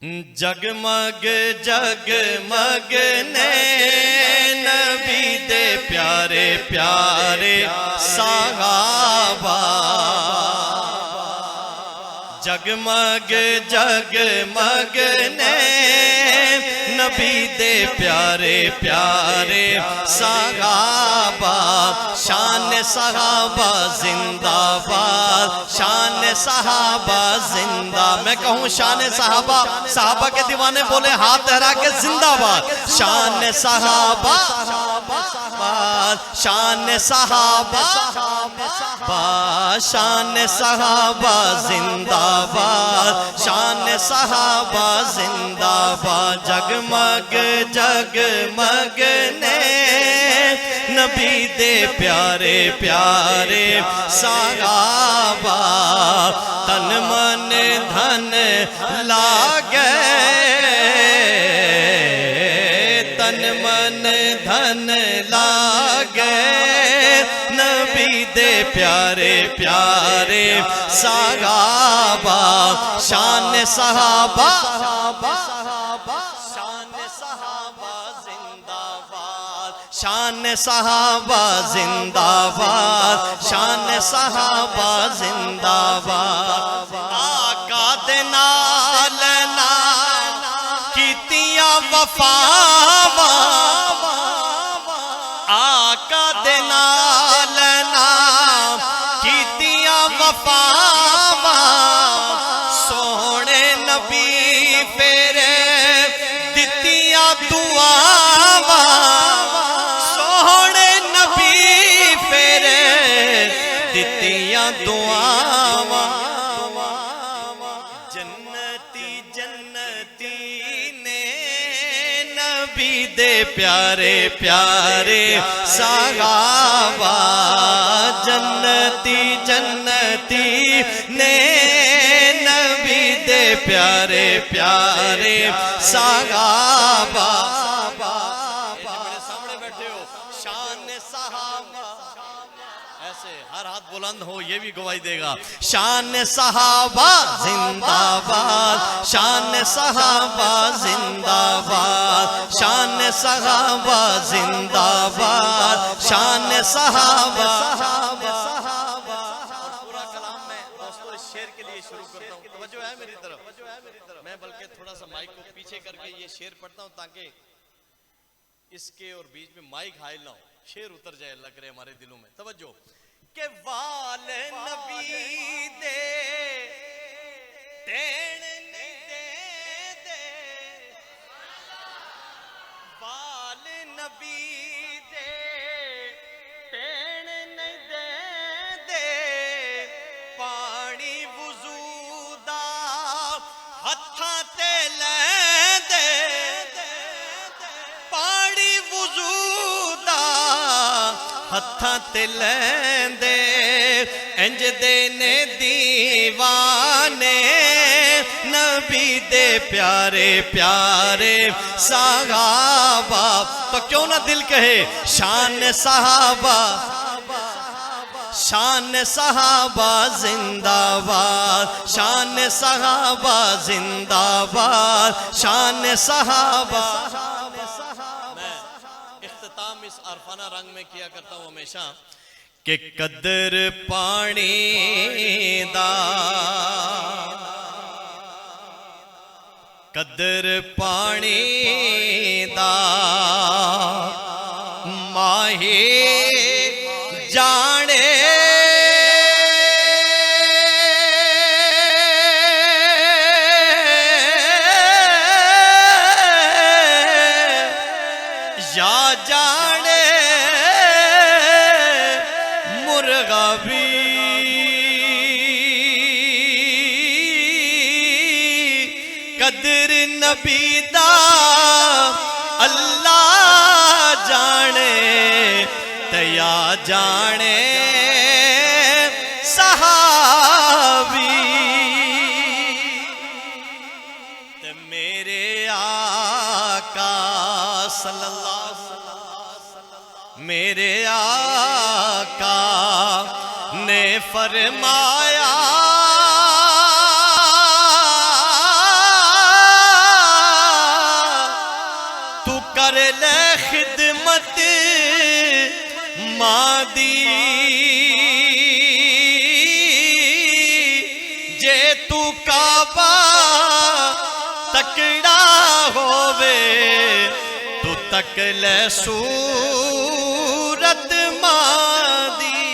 جگمگ جگمگ نے نبی دے پیارے پیارے صحابہ جگمگ جگمگ نے نبی دے پیارے پیارے صحابہ شان صحابہ زندہ باد شان صحابہ زندہ میں کہوں شان صحابہ صحابہ کے دیوانے بولے ہاتھ لہرا کے زندہ باد شان صحابہ شان صحابہ شان صحابہ زندہ باد شان صحابہ زندہ باد جگمگ جگمگ نے نبی دے پیارے پیارے صحابہ تن من دھن لاگے تن من دھن لاگے نبی دے پیارے پیارے صحابہ شان صحابہ شان صحابہ زندہ باد شان صحابہ زندہ باد آقا دے نال کیتیاں وفاواں آقا دے نال کیتیاں وفاواں سونے نبی پھیرے دتیاں دعاواں دتیاں دعاواں جنتی جنتی نے نبی دے پیارے پیارے صحابہ جنتی جنتی نے نبی دے پیارے پیارے صحابہ ہر ہاتھ بلند ہو یہ بھی گواہی دے گا شان صحابہ زندہ باد شان صحابہ زندہ باد شان صحابہ زندہ باد شان صحابہ پورا کلام میں دوستو اس شعر کے لیے شروع کرتا ہوں توجہ ہے میری طرف میں بلکہ تھوڑا سا مائک کو پیچھے کر کے یہ شعر پڑھتا ہوں تاکہ اس کے اور بیچ میں مائک حائل نہ ہو شعر اتر جائے اللہ کرے ہمارے دلوں میں توجہ کہ وال نبی دے تین نہیں دے وال نبی دے تین نہیں دے پانی وضو دا ہتھاں تے لے دے پانی وضو دا ہتھاں تے لیندے انج دینے دیوانے نبی دے پیارے پیارے صحابہ تو کیوں نہ دل کہے شان صحابہ شان صحابہ زندہ باد شان صحابہ زندہ باد شان صحابہ اس عرفانہ رنگ میں کیا کرتا ہوں ہمیشہ کہ قدر پانی دا قدر پانی دا ماہی جانے یا جانے مرغا بھی قدر نبی دا اللہ جانے تیا جانے صحابی تے میرے آقا صلی اللہ میرے آقا نے فرمایا کر لے خدمت ماں دی جے تو کعبہ تکڑا ہووے تو تک لے صورت ماں دی